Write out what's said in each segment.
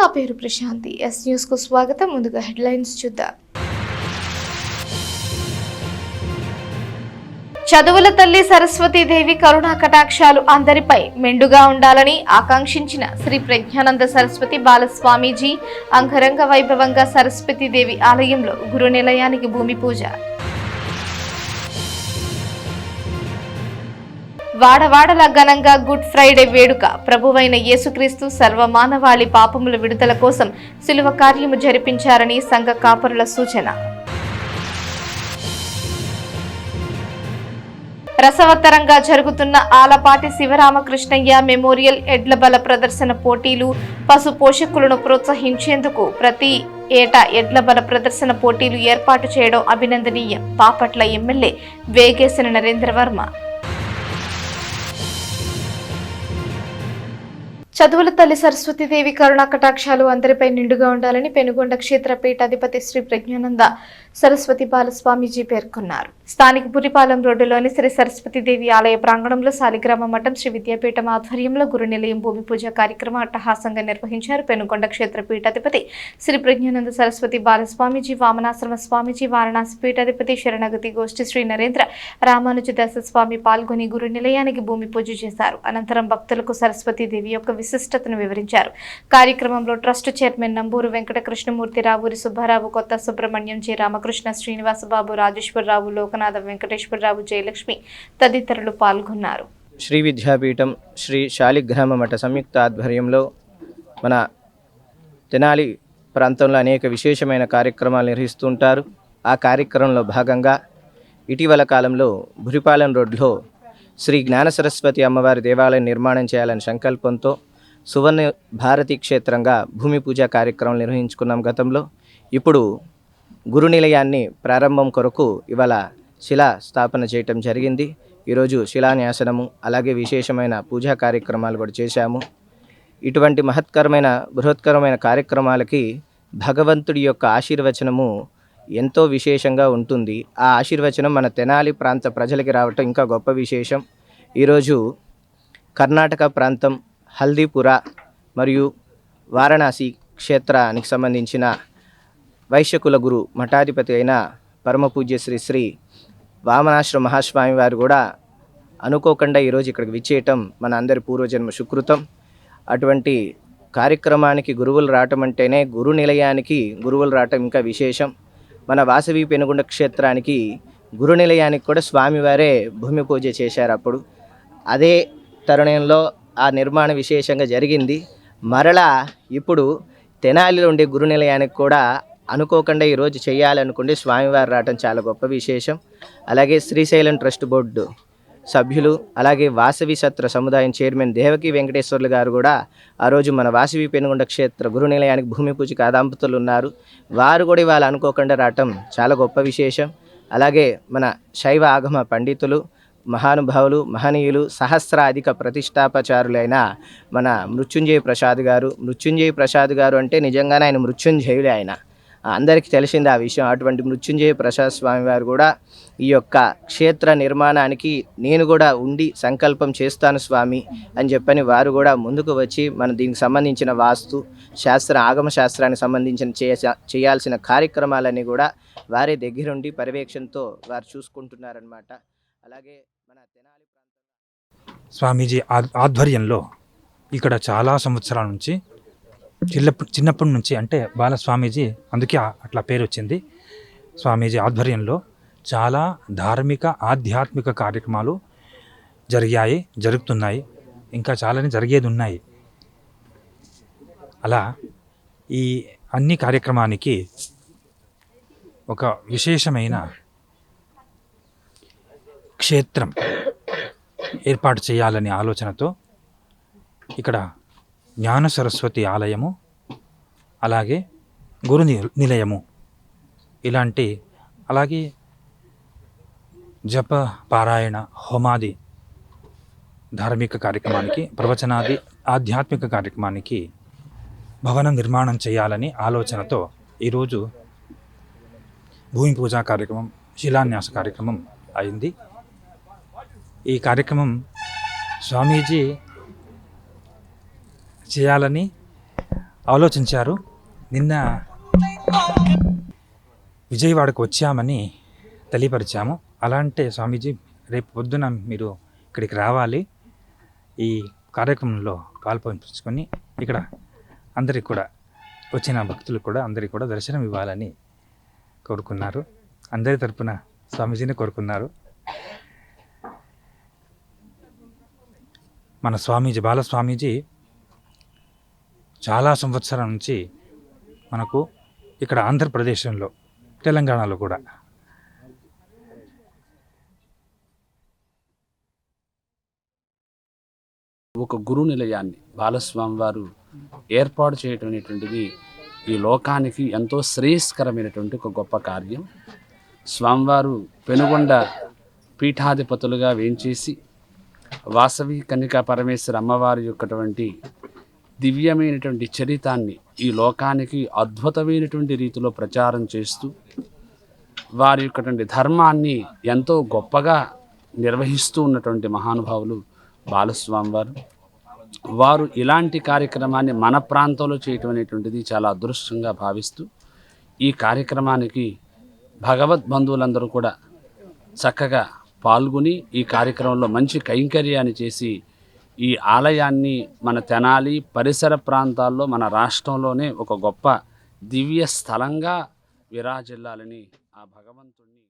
నా పేరు Prashanti. Yes news కు స్వాగతం. ముందుగా హెడ్లైన్స్ చూద్దాం. చదువుల తల్లి సరస్వతీదేవి కరుణా కటాక్షాలు అందరిపై మెండుగా ఉండాలని ఆకాంక్షించిన శ్రీ ప్రజ్ఞానంద సరస్వతి బాలస్వామీజీ అంగరంగ వైభవంగా సరస్వతీదేవి ఆలయంలో గురు నిలయానికి భూమి పూజ. వాడవాడల ఘనంగా గుడ్ ఫ్రైడే వేడుక. ప్రభువైన యేసుక్రీస్తు సర్వమానవాళి పాపముల విడుదల కోసం శిలువ కార్యము జరిపించారని సంఘ కాపరుల సూచన. రసవత్తరంగా జరుగుతున్న ఆలపాటి శివరామకృష్ణయ్య మెమోరియల్ ఎడ్ల బల ప్రదర్శన పోటీలు. పశు పోషకులను ప్రోత్సహించేందుకు ప్రతి ఏటా ఎడ్ల బల ప్రదర్శన పోటీలు ఏర్పాటు చేయడం అభినందనీయం. బాపట్ల ఎమ్మెల్యే వేగేసిన నరేంద్రవర్మ. చదువుల తల్లి సరస్వతీదేవి కరుణా కటాక్షాలు అందరిపై నిండుగా ఉండాలని పెనుగొండ క్షేత్ర పీఠాధిపతి శ్రీ ప్రజ్ఞానంద సరస్వతి బాలస్వామీజీ పేర్కొన్నారు. స్థానిక బురిపాలెం రోడ్డులోని శ్రీ సరస్వతీదేవి ఆలయ ప్రాంగణంలో సాలిగ్రామ మఠం శ్రీ విద్యాపీఠం ఆధ్వర్యంలో గురు నిలయం భూమి పూజ కార్యక్రమం అట్టహాసంగా నిర్వహించారు. పెనుగొండ క్షేత్ర పీఠాధిపతి శ్రీ ప్రజ్ఞానంద సరస్వతి బాలస్వామీజీ, వామనాశ్రమ స్వామీజీ, వారణాసి పీఠాధిపతి శరణగతి గోష్ఠి శ్రీ నరేంద్ర రామానుజదాస స్వామి పాల్గొని గురు నిలయానికి భూమి పూజ చేశారు. అనంతరం భక్తులకు సరస్వతీదేవి యొక్క విశిష్టతను వివరించారు. కార్యక్రమంలో ట్రస్ట్ చైర్మన్ నంబూరు వెంకట కృష్ణమూర్తి, రావూరి సుబ్బారావు, కొత్త సుబ్రహ్మణ్యం, జె రామకృష్ణ, శ్రీనివాసబాబు, రాజేశ్వరరావు, లోకనాథ వెంకటేశ్వరరావు, జయలక్ష్మి తదితరులు పాల్గొన్నారు. శ్రీ విద్యాపీఠం శ్రీ శాలిగ్రామ మఠ సంయుక్త ఆధ్వర్యంలో మన తెనాలి ప్రాంతంలో అనేక విశేషమైన కార్యక్రమాలు నిర్వహిస్తుంటారు. ఆ కార్యక్రమంలో భాగంగా ఇటీవల కాలంలో బురిపాలెం రోడ్లో శ్రీ జ్ఞాన సరస్వతి అమ్మవారి దేవాలయం నిర్మాణం చేయాలనే సంకల్పంతో సువర్ణ భారతీ క్షేత్రంగా భూమి పూజ కార్యక్రమం నిర్వహించుకున్నాం గతంలో. ఇప్పుడు గురు నిలయాన్ని ప్రారంభం కొరకు ఇవాళ శిలా స్థాపన చేయటం జరిగింది. ఈరోజు శిలాన్యాసనము అలాగే విశేషమైన పూజా కార్యక్రమాలు కూడా చేశాము. ఇటువంటి మహత్కరమైన బృహత్కరమైన కార్యక్రమాలకి భగవంతుడి యొక్క ఆశీర్వచనము ఎంతో విశేషంగా ఉంటుంది. ఆ ఆశీర్వచనం మన తెనాలి ప్రాంత ప్రజలకి రావటం ఇంకా గొప్ప విశేషం. ఈరోజు కర్ణాటక ప్రాంతం హల్దీపుర మరియు వారణాసి క్షేత్రానికి సంబంధించిన వైశ్యకుల గురు మఠాధిపతి అయిన పరమ పూజ్య శ్రీ శ్రీ వామనాశ్రమ మహాస్వామి వారు కూడా అనుకోకుండా ఈరోజు ఇక్కడికి విచ్చేయటం మన అందరి పూర్వజన్మ సుకృతం. అటువంటి కార్యక్రమానికి గురువులు రావటం అంటేనే గురు నిలయానికి గురువులు రావటం ఇంకా విశేషం. మన వాసవి పెనుగొండ క్షేత్రానికి గురు నిలయానికి కూడా స్వామివారే భూమి పూజ చేశారు. అప్పుడు అదే తరుణంలో ఆ నిర్మాణం విశేషంగా జరిగింది. మరలా ఇప్పుడు తెనాలిలో ఉండే గురు నిలయానికి కూడా అనుకోకుండా ఈరోజు చేయాలనుకుంటే స్వామివారు రావటం చాలా గొప్ప విశేషం. అలాగే శ్రీశైలం ట్రస్ట్ బోర్డు సభ్యులు అలాగే వాసవి సత్ర సముదాయం చైర్మన్ దేవకి వెంకటేశ్వర్లు గారు కూడా ఆ రోజు మన వాసవి పెనుగొండ క్షేత్ర గురు నిలయానికి భూమి పూజకి దంపతులు ఉన్నారు. వారు కూడా ఇవాళ అనుకోకుండా రావటం చాలా గొప్ప విశేషం. అలాగే మన శైవ ఆగమ పండితులు, మహానుభావులు, మహనీయులు, సహస్రాధిక ప్రతిష్టాపచారులైన మన మృత్యుంజయ ప్రసాద్ గారు అంటే నిజంగానే ఆయన మృత్యుంజయులే. ఆయన అందరికీ తెలిసింది ఆ విషయం. అటువంటి మృత్యుంజయ ప్రసాద్ స్వామి వారు కూడా ఈ యొక్క క్షేత్ర నిర్మాణానికి నేను కూడా ఉండి సంకల్పం చేస్తాను స్వామి అని చెప్పని వారు కూడా ముందుకు వచ్చి మన దీనికి సంబంధించిన వాస్తు శాస్త్ర ఆగమ శాస్త్రానికి సంబంధించిన చేయాల్సిన కార్యక్రమాలన్నీ కూడా వారే దగ్గరుండి పర్యవేక్షణతో వారు చూసుకుంటున్నారనమాట. అలాగే మన తెనాలి ప్రాంతంలో స్వామీజీ ఆధ్వర్యంలో ఇక్కడ చాలా సంవత్సరాల నుంచి చిన్నప్పటి నుంచి అంటే బాలస్వామీజీ, అందుకే అట్లా పేరు వచ్చింది. స్వామీజీ ఆధ్వర్యంలో చాలా ధార్మిక ఆధ్యాత్మిక కార్యక్రమాలు జరుగుతున్నాయి, ఇంకా చాలానే జరిగేది ఉన్నాయి. అలా ఈ అన్ని కార్యక్రమానికి ఒక విశేషమైన క్షేత్రం ఏర్పాటు చేయాలనే ఆలోచనతో ఇక్కడ జ్ఞాన సరస్వతి ఆలయము అలాగే గురు నిలయము ఇలాంటి అలాగే జప పారాయణ హోమాది ధార్మిక కార్యక్రమానికి ప్రవచనాది ఆధ్యాత్మిక కార్యక్రమానికి భవనం నిర్మాణం చేయాలని ఆలోచనతో ఈరోజు భూమి పూజా కార్యక్రమం శిలాన్యాస కార్యక్రమం అయింది. ఈ కార్యక్రమం స్వామీజీ చేయాలని ఆలోచించారు. నిన్న విజయవాడకు వచ్చామని తెలియపరిచాము. అలాంటి స్వామీజీ రేపు పొద్దున మీరు ఇక్కడికి రావాలి, ఈ కార్యక్రమంలో పాల్పంచుకొని ఇక్కడ అందరికి కూడా వచ్చిన భక్తులకు కూడా అందరికీ కూడా దర్శనం ఇవ్వాలని కోరుకున్నారు. అందరి తరపున స్వామీజీని కోరుకున్నారు. మన స్వామీజీ బాలస్వామీజీ చాలా సంవత్సరాల నుంచి మనకు ఇక్కడ ఆంధ్రప్రదేశ్లో, తెలంగాణలో కూడా ఒక గురు నిలయాన్ని బాలస్వామి వారు ఏర్పాటు చేయటం అనేటువంటిది ఈ లోకానికి ఎంతో శ్రేయస్కరమైనటువంటి ఒక గొప్ప కార్యం. స్వామివారు పెనుగొండ పీఠాధిపతులుగా వేంచేసి వాసవి కన్నికా పరమేశ్వర అమ్మవారి యొక్కటువంటి దివ్యమైనటువంటి చరితాన్ని ఈ లోకానికి అద్భుతమైనటువంటి రీతిలో ప్రచారం చేస్తూ వారి యొక్కటువంటి ధర్మాన్ని ఎంతో గొప్పగా నిర్వహిస్తూ ఉన్నటువంటి మహానుభావులు బాలస్వామి వారు ఇలాంటి కార్యక్రమాన్ని మన ప్రాంతంలో చేయటం అనేటువంటిది చాలా అదృష్టంగా భావిస్తూ ఈ కార్యక్రమానికి భగవద్ బంధువులందరూ కూడా చక్కగా పాల్గొని ఈ కార్యక్రమంలో మంచి కైంకర్యాన్ని చేసి ఈ ఆలయాన్ని మన తెనాలి పరిసర ప్రాంతాల్లో మన రాష్ట్రంలోనే ఒక గొప్ప దివ్య స్థలంగా విరాజిల్లాలని ఆ భగవంతుణ్ణి.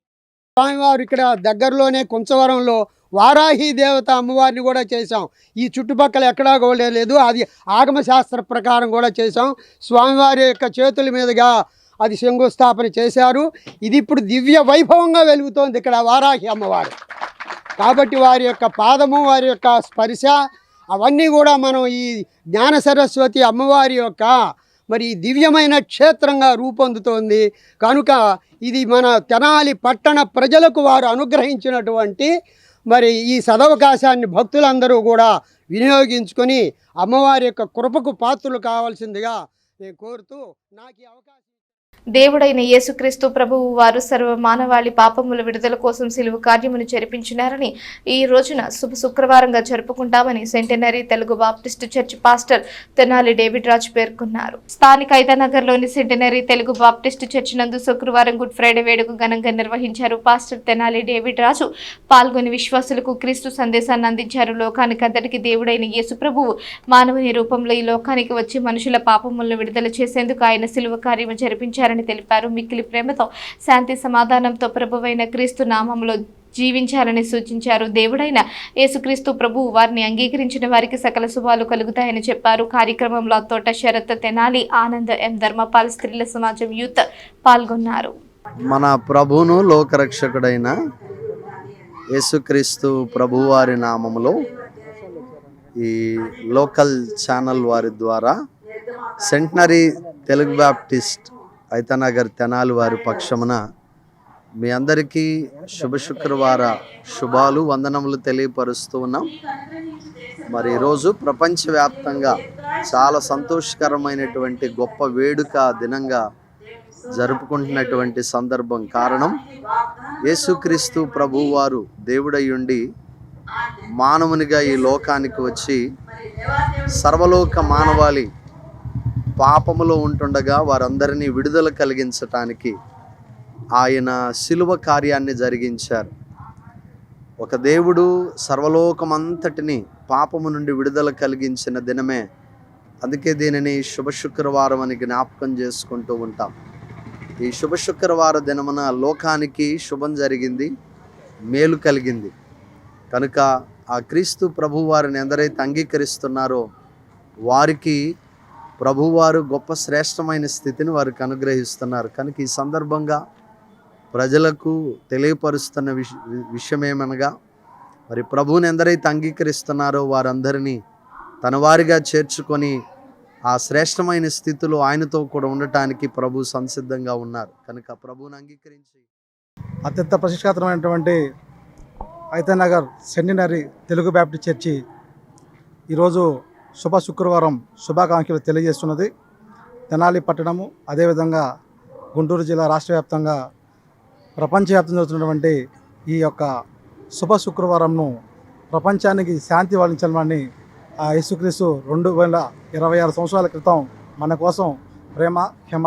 స్వామివారు ఇక్కడ దగ్గరలోనే కుంచవరంలో వారాహి దేవత అమ్మవారిని కూడా చేశాం. ఈ చుట్టుపక్కల ఎక్కడా కూడా లేదు, అది ఆగమ శాస్త్ర ప్రకారం కూడా చేశాం. స్వామివారి యొక్క చేతుల మీదుగా అది శంకుస్థాపన చేశారు. ఇది ఇప్పుడు దివ్య వైభవంగా వెలుగుతోంది ఇక్కడ వారాహి అమ్మవారు. కాబట్టి వారి యొక్క పాదము, వారి యొక్క స్పర్శ అవన్నీ కూడా మనం ఈ జ్ఞాన సరస్వతి అమ్మవారి యొక్క మరి దివ్యమైన క్షేత్రంగా రూపొందుతోంది. కనుక ఇది మన తెనాలి పట్టణ ప్రజలకు వారు అనుగ్రహించినటువంటి మరి ఈ సదవకాశాన్ని భక్తులందరూ కూడా వినియోగించుకొని అమ్మవారి యొక్క కృపకు పాత్రలు కావాల్సిందిగా నేను కోరుతూ నాకు ఈ అవకాశం. దేవుడైన యేసుక్రీస్తు ప్రభువు వారు సర్వ మానవాళి పాపముల విడుదల కోసం సిలువ కార్యమును జరిపించినారని ఈ రోజున శుక్రవారంగా జరుపుకుంటామని centenary Telugu baptist church pastor Tenali David Raju పేర్కొన్నారు. స్థానిక ఐదానగర్లోని సెంటెనరీ తెలుగు బాప్టిస్టు చర్చ్ నందు శుక్రవారం గుడ్ ఫ్రైడే వేడుక ఘనంగా నిర్వహించారు. పాస్టర్ తెనాలి డేవిడ్ రాజు పాల్గొని విశ్వాసులకు క్రీస్తు సందేశాన్ని అందించారు. లోకానికి అంతటికి దేవుడైన యేసు ప్రభువు మానవుని రూపంలో ఈ లోకానికి వచ్చి మనుషుల పాపములను విడుదల చేసేందుకు ఆయన సిలువ కార్యము జరిపించారు తెలిపారు. మిక్కిలి ప్రేమతో శాంతి సమాధానంతో ప్రభువైన క్రీస్తు నామములో జీవించాలని సూచించారు. దేవుడైన యేసుక్రీస్తు ప్రభువు వారిని అంగీకరించిన వారికి సకల శుభాలు కలుగుతాయని చెప్పారు. కార్యక్రమంలో తోట శరత్, తెనాలి, ఆనంద్, ఎం ధర్మపాల్, స్త్రీల సమాజం యూత్ పాల్గొన్నారు. మన ప్రభువును లోకరక్షకుడైన యేసుక్రీస్తు ప్రభువారి నామములో ఈ లోకల్ ఛానల్ వారి ద్వారా సెంటనరీ తెలుగు బాప్టిస్ట్ ఐతానగర్ తెనాలి వారి పక్షమున మీ అందరికీ శుభ శుక్రవార శుభాలు వందనములు తెలియపరుస్తూ ఉన్నాం. మరి ఈరోజు ప్రపంచవ్యాప్తంగా చాలా సంతోషకరమైనటువంటి గొప్ప వేడుక దినంగా జరుపుకుంటున్నటువంటి సందర్భం. కారణం యేసుక్రీస్తు ప్రభువారు దేవుడయ్యుండి మానవునిగా ఈ లోకానికి వచ్చి సర్వలోక మానవాళి పాపములో ఉంటుండగా వారందరినీ విడుదల కలిగించటానికి ఆయన శిలువ కార్యాన్ని జరిగించారు. ఒక దేవుడు సర్వలోకమంతటిని పాపము నుండి విడుదల కలిగించిన దినమే. అందుకే దీనిని శుభ శుక్రవారం అని జ్ఞాపకం చేసుకుంటూ ఉంటాం. ఈ శుభ శుక్రవార దినమున లోకానికి శుభం జరిగింది, మేలు కలిగింది. కనుక ఆ క్రీస్తు ప్రభువారిని ఎందరైతే అంగీకరిస్తున్నారో వారికి ప్రభువారు గొప్ప శ్రేష్టమైన స్థితిని వారికి అనుగ్రహిస్తున్నారు. కనుక ఈ సందర్భంగా ప్రజలకు తెలియపరుస్తున్న విషయం ఏమనగా, మరి ప్రభువుని ఎందరైతే అంగీకరిస్తున్నారో వారందరినీ తన వారిగా చేర్చుకొని ఆ శ్రేష్టమైన స్థితిలో ఆయనతో కూడా ఉండటానికి ప్రభు సంసిద్ధంగా ఉన్నారు. కనుక ప్రభువుని అంగీకరించి అత్యంత ప్రతిష్టాత్మకమైనటువంటి Aithanagar centenary Telugu baptist church ఈరోజు శుభ శుక్రవారం శుభాకాంక్షలు తెలియజేస్తున్నది. తెనాలి పట్టణము, అదేవిధంగా గుంటూరు జిల్లా రాష్ట్ర వ్యాప్తంగా ప్రపంచవ్యాప్తంగా జరుగుతున్నటువంటి ఈ యొక్క శుభ శుక్రవారంను ప్రపంచానికి శాంతి వరించాలని ఆ యేసుక్రీస్తు 2026 సంవత్సరాల క్రితం మన కోసం ప్రేమ, క్షమ,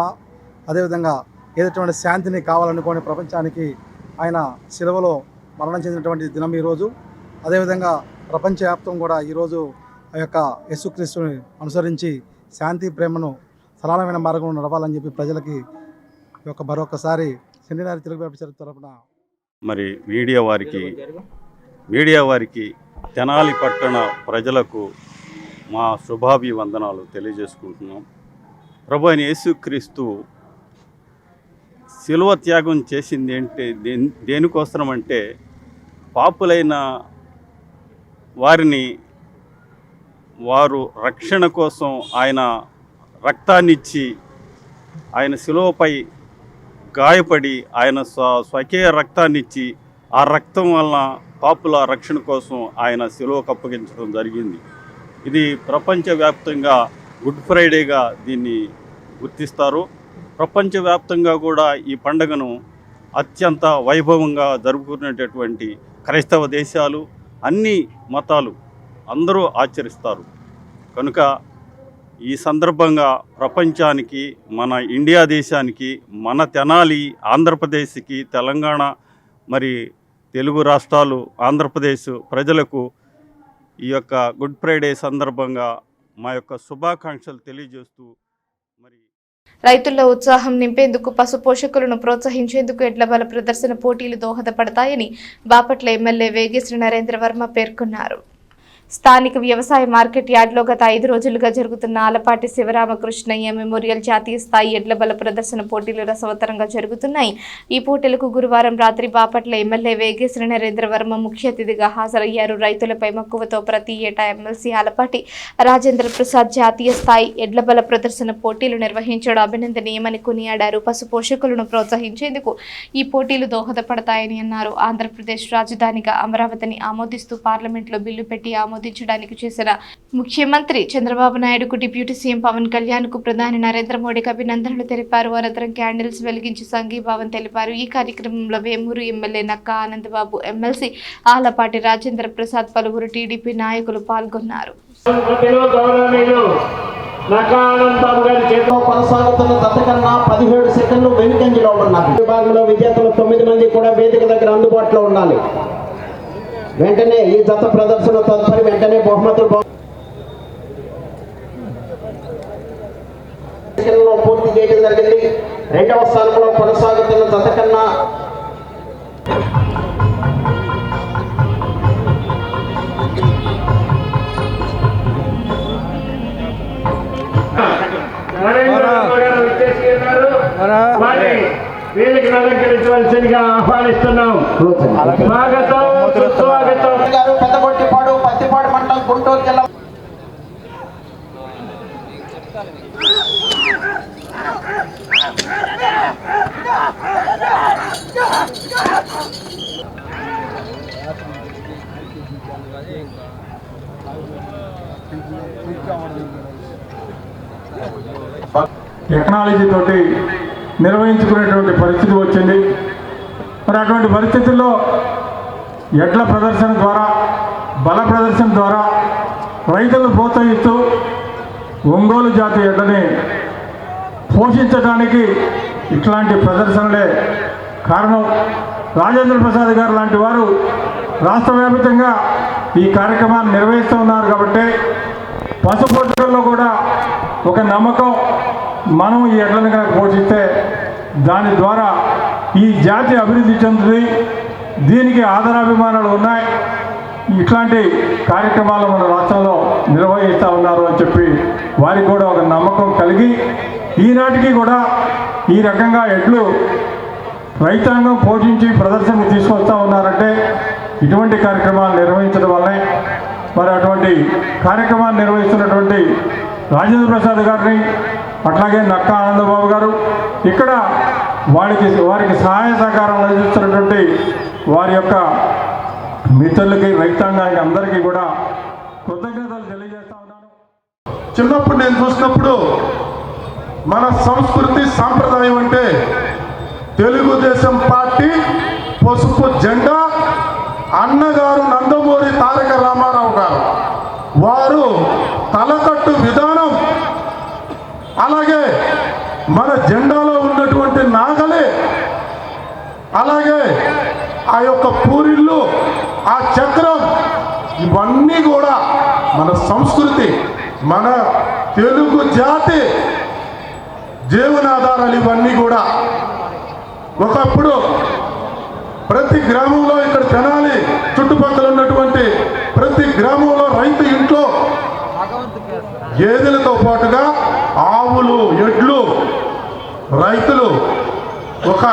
అదేవిధంగా ఏదైతే శాంతిని కావాలనుకోని ప్రపంచానికి ఆయన శిలువలో మరణం చెందినటువంటి దినం ఈరోజు. అదేవిధంగా ప్రపంచవ్యాప్తం కూడా ఈరోజు ఆ యొక్క యేసుక్రీస్తుని అనుసరించి శాంతి, ప్రేమను సరళమైన మార్గంలో నడవాలని చెప్పి ప్రజలకి ఈ యొక్క మరొకసారి సెంటినరీ తెలుగు బ్యాప్టిస్ట్ చర్చ్ తరపున మరి మీడియా వారికి తెనాలి పట్టణ ప్రజలకు మా శుభాభివందనాలు తెలియజేసుకుంటున్నాం. ప్రభు అయిన యేసుక్రీస్తు శిలువ త్యాగం చేసింది ఏంటి, దేనికోసమంటే పాపులైన వారు రక్షణ కోసం ఆయన రక్తాన్నిచ్చి, ఆయన శిలువపై గాయపడి ఆయన స్వకీయ రక్తాన్నిచ్చి, ఆ రక్తం వలన పాపుల రక్షణ కోసం ఆయన శిలువకు అప్పగించడం జరిగింది. ఇది ప్రపంచవ్యాప్తంగా గుడ్ ఫ్రైడేగా దీన్ని గుర్తిస్తారు. ప్రపంచవ్యాప్తంగా కూడా ఈ పండుగను అత్యంత వైభవంగా జరుపుకునేటటువంటి క్రైస్తవ దేశాలు, అన్ని మతాలు అందరూ ఆచరిస్తారు. కనుక ఈ సందర్భంగా ప్రపంచానికి, మన ఇండియా దేశానికి, మన తెనాలి ఆంధ్రప్రదేశ్కి, తెలంగాణ, మరి తెలుగు రాష్ట్రాలు, ఆంధ్రప్రదేశ్ ప్రజలకు ఈ యొక్క గుడ్ ఫ్రైడే సందర్భంగా మా యొక్క శుభాకాంక్షలు తెలియజేస్తూ, మరి రైతుల్లో ఉత్సాహం నింపేందుకు పశు పోషకులను ప్రోత్సహించేందుకు ఎడ్ల బల ప్రదర్శన పోటీలు దోహదపడతాయని బాపట్ల ఎమ్మెల్యే వేగేశ్వరి నరేంద్ర వర్మ పేర్కొన్నారు. స్థానిక వ్యవసాయ మార్కెట్ యార్డ్లో గత 5 రోజులుగా జరుగుతున్న ఆలపాటి శివరామకృష్ణయ్య మెమోరియల్ జాతీయ స్థాయి ఎడ్ల బల ప్రదర్శన పోటీలు రసవత్తరంగా జరుగుతున్నాయి. ఈ పోటీలకు గురువారం రాత్రి బాపట్ల ఎమ్మెల్యే వేగేశ్వరి నరేంద్ర వర్మ ముఖ్య అతిథిగా హాజరయ్యారు. రైతులపై మక్కువతో ప్రతి ఏటా ఎమ్మెల్సీ ఆలపాటి రాజేంద్ర ప్రసాద్ జాతీయ స్థాయి ఎడ్ల బల ప్రదర్శన పోటీలు నిర్వహించడం అభినందనీయమని కొనియాడారు. పశు పోషకులను ప్రోత్సహించేందుకు ఈ పోటీలు దోహదపడతాయని అన్నారు. ఆంధ్రప్రదేశ్ రాజధానిగా అమరావతిని ఆమోదిస్తూ పార్లమెంట్లో బిల్లు పెట్టి ఆమోదించడానికి చేసిన ముఖ్యమంత్రి చంద్రబాబు నాయుడుకు డిప్యూటీ సీఎం పవన్ కళ్యాణ్ కు ప్రధాని నరేంద్ర మోడీకి అభినందనలు తెలిపారు. అనంతరం క్యాండిల్స్ వెలిగించి సంఘీభావం తెలిపారు. ఈ కార్యక్రమంలో వేమూరు ఎమ్మెల్యే నక్కా ఆనందబాబు, ఎమ్మెల్సీ ఆలపాటి రాజేంద్ర ప్రసాద్, పలువురు టీడీపీ నాయకులు పాల్గొన్నారు. కొనసాగుతున్న జత కన్నా 17 సెకండ్లు వెనుకంజలో ఉన్నారు. విభాగంలో విజేతలు 9 మంది కూడా వేదిక దగ్గర అందుబాటులో ఉండాలి. వెంటనే ఈ జత ప్రదర్శన తదుపరి వెంటనే బహుమతులు పూర్తి చేయడం జరిగింది. 2వ స్థానంలో కొనసాగుతున్న జత కన్నా వీళ్ళకి అలంకరించవలసిందిగా ఆహ్వానిస్తున్నాం. పెద్దగొట్టిపాడు, పత్తిపాడు మండలం, గుంటూరు జిల్లా. టెక్నాలజీ తోటి నిర్వహించుకునేటువంటి పరిస్థితి వచ్చింది. మరి అటువంటి పరిస్థితుల్లో ఎడ్ల ప్రదర్శన ద్వారా, బల ప్రదర్శన ద్వారా రైతులను ప్రోత్సహిస్తూ ఒంగోలు జాతి ఎడ్లని పోషించడానికి ఇట్లాంటి ప్రదర్శనలే కారణం. రాజేంద్ర ప్రసాద్ గారు లాంటి వారు రాష్ట్ర వ్యాప్తంగా ఈ కార్యక్రమాన్ని నిర్వహిస్తూ ఉన్నారు. కాబట్టి పశుపోషకుల్లో కూడా ఒక నమ్మకం, మనం ఈ ఎడ్లను కనుక పోషిస్తే దాని ద్వారా ఈ జాతి అభివృద్ధి చెందుతుంది, దీనికి ఆదరాభిమానాలు ఉన్నాయి. ఇట్లాంటి కార్యక్రమాలు మన రాష్ట్రంలో నిర్వహిస్తూ ఉన్నారు అని చెప్పి వారికి కూడా ఒక నమ్మకం కలిగి ఈనాటికి కూడా ఈ రకంగా ఎడ్లు రైతాంగం పోషించి ప్రదర్శనకు తీసుకొస్తూ ఉన్నారంటే ఇటువంటి కార్యక్రమాలు నిర్వహించడం వల్లనే. మరి అటువంటి కార్యక్రమాన్ని నిర్వహిస్తున్నటువంటి రాజేంద్ర ప్రసాద్ గారిని, అట్లాగే నక్కా ఆనందబాబు గారు, ఇక్కడ వారికి సహాయ సహకారం అందిస్తున్నటువంటి వారి యొక్క మిత్రులకి, రైతాంగానికి అందరికీ కూడా కృతజ్ఞతలు తెలియజేస్తా ఉన్నాను. చిన్నప్పుడు నేను చూసినప్పుడు మన సంస్కృతి సాంప్రదాయం అంటే తెలుగుదేశం పార్టీ పసుపు జెండా, అన్నగారు నందమూరి తారక రామారావు గారు, వారు తలకట్టు విధానం, అలా మన జెండాలో ఉన్నటువంటి నాగలే, అలాగే ఆ యొక్క పూరిళ్ళు, ఆ చక్రం, ఇవన్నీ కూడా మన సంస్కృతి, మన తెలుగు జాతి జీవనాధారాలు. ఇవన్నీ కూడా ఒకప్పుడు ప్రతి గ్రామంలో, ఇక్కడ తెనాలి చుట్టుపక్కల ఉన్నటువంటి ప్రతి గ్రామంలో రైతు ఇంట్లో గేదెలతో పాటుగా ఆవులు, ఎడ్లు, రైతులు ఒక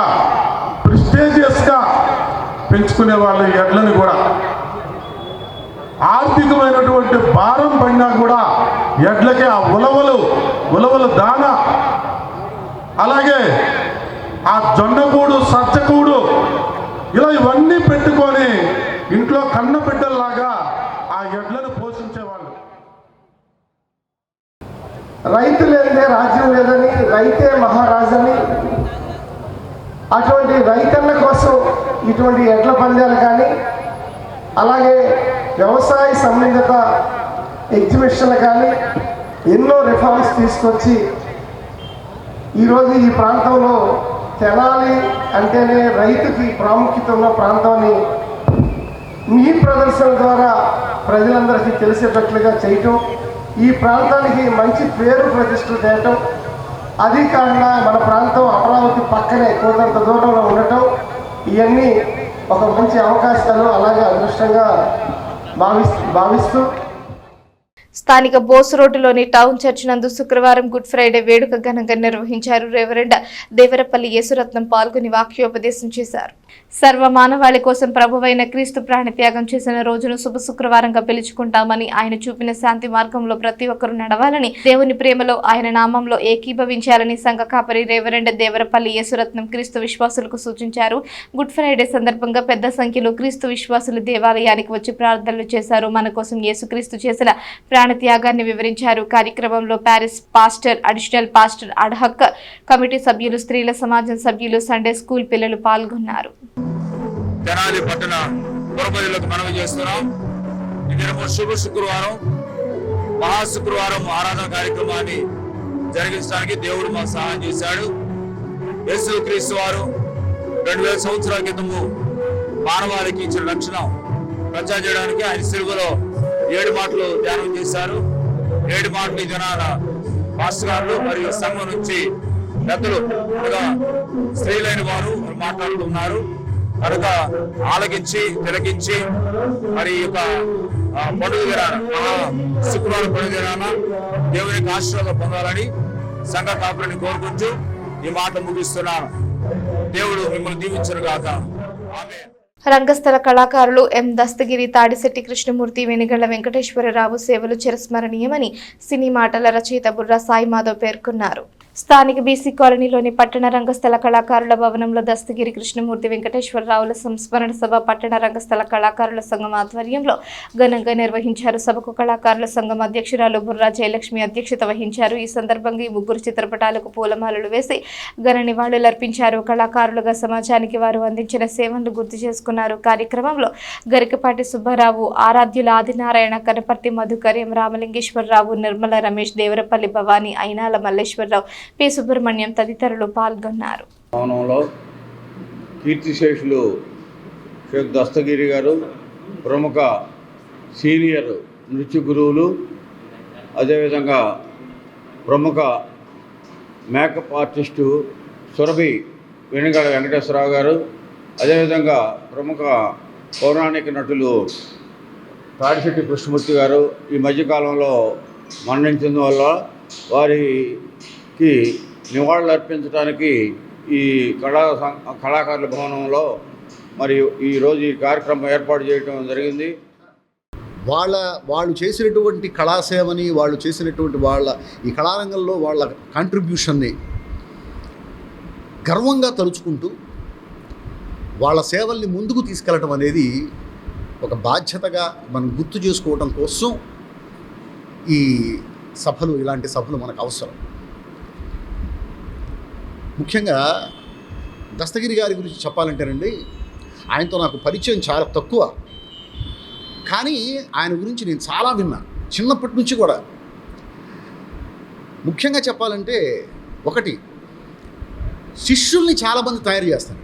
ప్రెస్టీజియస్గా పెంచుకునే వాళ్ళు. ఎడ్లని కూడా ఆర్థికమైనటువంటి భారం పడినా కూడా ఎడ్లకి ఆ ఉలవలు దాన, అలాగే ఆ జొన్నకూడు, సజ్జకూడు, ఇలా ఇవన్నీ పెట్టుకొని ఇంట్లో కన్న బిడ్డల్లాగా ఆ ఎడ్లను పోషించేవాళ్ళు. రైతు లేదే రాజ్యం లేదని, రైతే మహారాజని, అటువంటి రైతన్న కోసం ఇటువంటి ఎడ్ల పందాలు కానీ, అలాగే వ్యవసాయ సంబంధిత ఎగ్జిబిషన్లు కానీ ఎన్నో రిఫార్మ్స్ తీసుకొచ్చి ఈరోజు ఈ ప్రాంతంలో తెనాలి అంటేనే రైతుకి ప్రాముఖ్యత ఉన్న ప్రాంతాన్ని మీ ప్రదర్శన ద్వారా ప్రజలందరికీ తెలిసేటట్లుగా చేయటం, ఈ ప్రాంతానికి మంచి పేరు ప్రతిష్టలు తేయటం, అది కాకుండా మన ప్రాంతం అమరావతి పక్కనే కొంత దూరంలో ఉండటం, ఇవన్నీ ఒక మంచి అవకాశాలు, అలాగే అదృష్టంగా భావిస్తూ స్థానిక బోసు రోడ్డులోని టౌన్ చర్చ్ నందు శుక్రవారం గుడ్ ఫ్రైడే వేడుక ఘనంగా నిర్వహించారు. రెవరెండ్ దేవరపల్లి యేసురత్నం పాల్గొని వాక్యోపదేశం చేశారు. సర్వ మానవాళి కోసం ప్రభువైన క్రీస్తు ప్రాణత్యాగం చేసిన రోజును శుభ శుక్రవారంగా పిలుచుకుంటామని, ఆయన చూపిన శాంతి మార్గంలో ప్రతి ఒక్కరూ నడవాలని, దేవుని ప్రేమలో ఆయన నామంలో ఏకీభవించాలని సంఘ కాపరి రెవరెండ్ దేవరపల్లి యేసురత్నం క్రీస్తు విశ్వాసులకు సూచించారు. గుడ్ ఫ్రైడే సందర్భంగా పెద్ద సంఖ్యలో క్రీస్తు విశ్వాసులు దేవాలయానికి వచ్చి ప్రార్థనలు చేశారు. మన కోసం యేసుక్రీస్తు చేసిన ప్రాణత్యాగాన్ని వివరించారు. కార్యక్రమంలో parish pastor, additional pastor, ad hoc committee సభ్యులు, స్త్రీల సమాజం సభ్యులు, సండే స్కూల్ పిల్లలు పాల్గొన్నారు. తెనాలి పట్టణ పురపతులకు మనవి చేస్తున్నాం. ఇది శుభ శుక్రవారం, మహాశుక్రవారం ఆరాధన కార్యక్రమాన్ని జరిగించడానికి దేవుడు మాకు సహాయం చేశాడు. యేసుక్రీస్తు వారు 2000 సంవత్సరాల క్రితము మానవాళికి ఇచ్చిన రక్షణ ప్రచారం చేయడానికి ఆయన సిలువలో 7 మాటలు ధ్యానం చేశారు. 7 మాటలు జనాల పాస్టర్ గారు మరియు సంఘం నుంచి పెద్దలు, అనగా స్త్రీలైన వారు మాట్లాడుతున్నారు. కనుక ఆలకించి తిలకించి మరి యొక్క పండుగ దినాన, శుక్రవారం పండుగ దినాన దేవునికి ఆశీర్వాదం పొందాలని సంఘ కాపురిని కోరుకుంటూ ఈ మాట ముగిస్తున్నాను. దేవుడు మిమ్మల్ని దీవించను గాక. ఆమేన్. రంగస్థల కళాకారులు ఎం దస్తగిరి, తాడిశెట్టి కృష్ణమూర్తి, వెనిగళ్ల వెంకటేశ్వరరావు సేవలు చిరస్మరణీయమని సినీ మాటల రచయిత బుర్రా సాయి మాధవ్ పేర్కొన్నారు. స్థానిక బీసీ కాలనీలోని పట్టణ రంగస్థల కళాకారుల భవనంలో దస్తగిరి కృష్ణమూర్తి, వెంకటేశ్వరరావుల సంస్మరణ సభ పట్టణ రంగస్థల కళాకారుల సంఘం ఆధ్వర్యంలో ఘనంగా నిర్వహించారు. సభకు కళాకారుల సంఘం అధ్యక్షురాలు బుర్రా జయలక్ష్మి అధ్యక్షత వహించారు. ఈ సందర్భంగా ఈ ముగ్గురు చిత్రపటాలకు పూలమాలలు వేసి ఘన నివాళులర్పించారు. కళాకారులుగా సమాజానికి వారు అందించిన సేవలను గుర్తు చేసుకున్నారు. కార్యక్రమంలో గరికపాటి సుబ్బారావు, ఆరాధ్యుల ఆదినారాయణ, కనపర్తి మధుకర్యం, రామలింగేశ్వరరావు, నిర్మల రమేష్, దేవరపల్లి భవానీ, అయినాల మల్లేశ్వరరావు, పి సుబ్రహ్మణ్యం తదితరులు పాల్గొన్నారు. భవనంలో కీర్తిశేషులు షేక్ దస్తగిరి గారు, ప్రముఖ సీనియర్ నృత్య గురువులు, అదేవిధంగా ప్రముఖ మేకప్ ఆర్టిస్టు సురభి వెనుగడ వెంకటేశ్వరరావు గారు, అదేవిధంగా ప్రముఖ పౌరాణిక నటులు తాడిశెట్టి కృష్ణమూర్తి గారు ఈ మధ్యకాలంలో మరణించిన వల్ల వారికి నివాళులు అర్పించడానికి ఈ కళాకారుల భవనంలో మరి ఈరోజు ఈ కార్యక్రమం ఏర్పాటు చేయడం జరిగింది. వాళ్ళు చేసినటువంటి కళాసేవని, వాళ్ళు చేసినటువంటి ఈ కళారంగంలో వాళ్ళ కాంట్రిబ్యూషన్ని గర్వంగా తలుచుకుంటూ వాళ్ళ సేవల్ని ముందుకు తీసుకెళ్ళటం అనేది ఒక బాధ్యతగా మనం గుర్తు చేసుకోవడం కోసం ఈ సభలు, ఇలాంటి సభలు మనకు అవసరం. ముఖ్యంగా దస్తగిరి గారి గురించి చెప్పాలంటేనండి, ఆయనతో నాకు పరిచయం చాలా తక్కువ, కానీ ఆయన గురించి నేను చాలా విన్నా చిన్నప్పటి నుంచి కూడా. ముఖ్యంగా చెప్పాలంటే ఒకటి, శిష్యుల్ని చాలామంది తయారు చేస్తారు,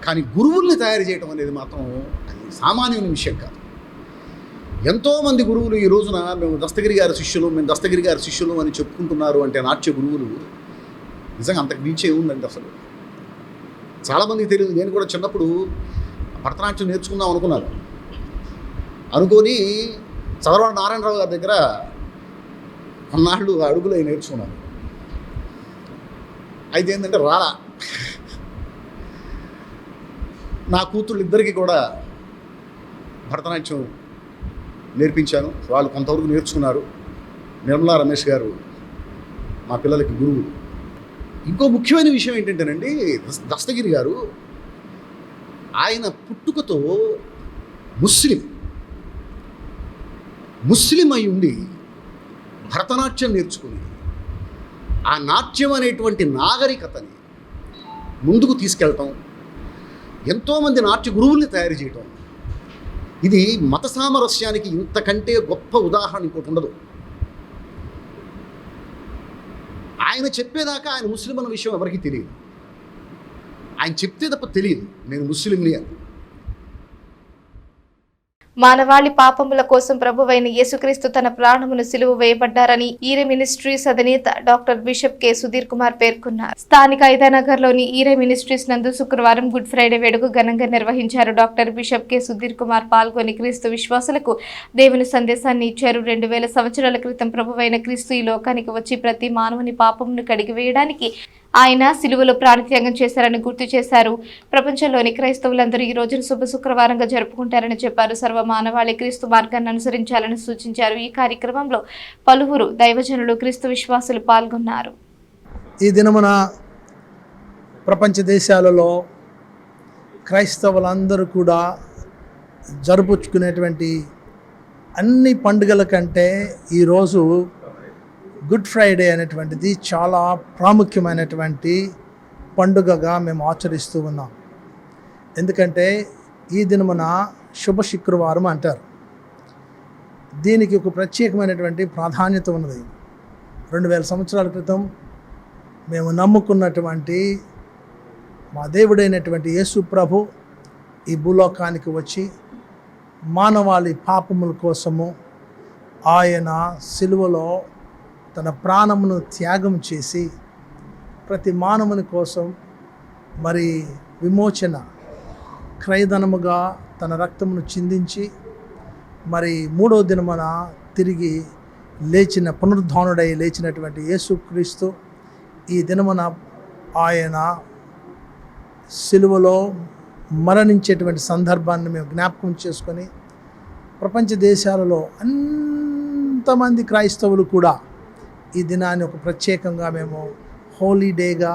కానీ గురువుల్ని తయారు చేయడం అనేది మాత్రం అది సామాన్యమైన విషయం కాదు. ఎంతోమంది గురువులు ఈ రోజున మేము దస్తగిరి గారి శిష్యులు అని చెప్పుకుంటున్నారు అంటే నాట్య గురువులు నిజంగా అంతకు మించే ఉందండి. అసలు చాలామందికి తెలియదు. నేను కూడా చిన్నప్పుడు భరతనాట్యం నేర్చుకుందాం అనుకొని చదరవాడ నారాయణరావు గారి దగ్గర కొన్నాళ్ళు అడుగులు అవి నేర్చుకున్నాను. అయితే ఏంటంటే రాలా. నా కూతుళ్ళు ఇద్దరికి కూడా భరతనాట్యం నేర్పించాను, వాళ్ళు కొంతవరకు నేర్చుకున్నారు. నిర్మలా రమేష్ గారు మా పిల్లలకి గురువు. ఇంకో ముఖ్యమైన విషయం ఏంటంటేనండి, దస్తగిరి గారు ఆయన పుట్టుకతో ముస్లిం అయి ఉండి భరతనాట్యం నేర్చుకుని ఆ నాట్యం అనేటువంటి నాగరికతని ముందుకు తీసుకెళ్ళటం, ఎంతోమంది నాట్య గురువుల్ని తయారు చేయటం, ఇది మత సామరస్యానికి ఇంతకంటే గొప్ప ఉదాహరణ ఇంకోటి ఉండదు. ఆయన చెప్పేదాకా ఆయన ముస్లిం అన్న విషయం ఎవరికీ తెలియదు. ఆయన చెప్తే తప్ప తెలియదు నేను ముస్లింని అని. మానవాళి పాపముల కోసం ప్రభువైన యేసుక్రీస్తు తన ప్రాణమును సిలువ వేయబడ్డారని ఈరే మినిస్ట్రీస్ అధినేత doctor bishop K Sudheer Kumar పేర్కొన్నారు. స్థానిక ఐదానగర్లోని ఈరే మినిస్ట్రీస్ నందు శుక్రవారం గుడ్ ఫ్రైడే వేడుక ఘనంగా నిర్వహించారు. Doctor bishop K Sudheer Kumar పాల్గొని క్రీస్తు విశ్వాసులకు దేవుని సందేశాన్ని ఇచ్చారు. 2000 సంవత్సరాల క్రితం ప్రభువైన క్రీస్తు ఈ లోకానికి వచ్చి ప్రతి మానవుని పాపమును కడిగివేయడానికి ఆయన సిలువలో ప్రాణత్యాగం చేశారని గుర్తు చేశారు. ప్రపంచంలోని క్రైస్తవులందరూ ఈ రోజును శుభ శుక్రవారంగా జరుపుకుంటారని చెప్పారు. సర్వ మానవాళి క్రీస్తు మార్గాన్ని అనుసరించాలని సూచించారు. ఈ కార్యక్రమంలో పలువురు దైవజనులు క్రీస్తు విశ్వాసులు పాల్గొన్నారు. ఈ దినమున ప్రపంచ దేశాలలో క్రైస్తవులందరూ కూడా జరుపుకునేటువంటి అన్ని పండుగల కంటే ఈరోజు గుడ్ ఫ్రైడే అనేటువంటిది చాలా ప్రాముఖ్యమైనటువంటి పండుగగా మేము ఆచరిస్తూ ఉన్నాం. ఎందుకంటే ఈ దినమున శుభ శుక్రవారం అంటారు. దీనికి ఒక ప్రత్యేకమైనటువంటి ప్రాధాన్యత ఉన్నది. 2000 సంవత్సరాల క్రితం మేము నమ్ముకున్నటువంటి మా దేవుడైనటువంటి యేసు ప్రభు ఈ భూలోకానికి వచ్చి మానవాళి పాపముల కోసము ఆయన సిలువలో తన ప్రాణమును త్యాగం చేసి ప్రతి మానవుని కోసం మరి విమోచన క్రయధనముగా తన రక్తమును చిందించి మరి 3వ దినమున తిరిగి పునరుద్ధానుడై లేచినటువంటి యేసుక్రీస్తు ఈ దినమున ఆయన సిలువలో మరణించేటువంటి సందర్భాన్ని మేము జ్ఞాపకం చేసుకొని ప్రపంచ దేశాలలో అంతమంది క్రైస్తవులు కూడా ఈ దినాన్ని ఒక ప్రత్యేకంగా మేము హోలీ డేగా,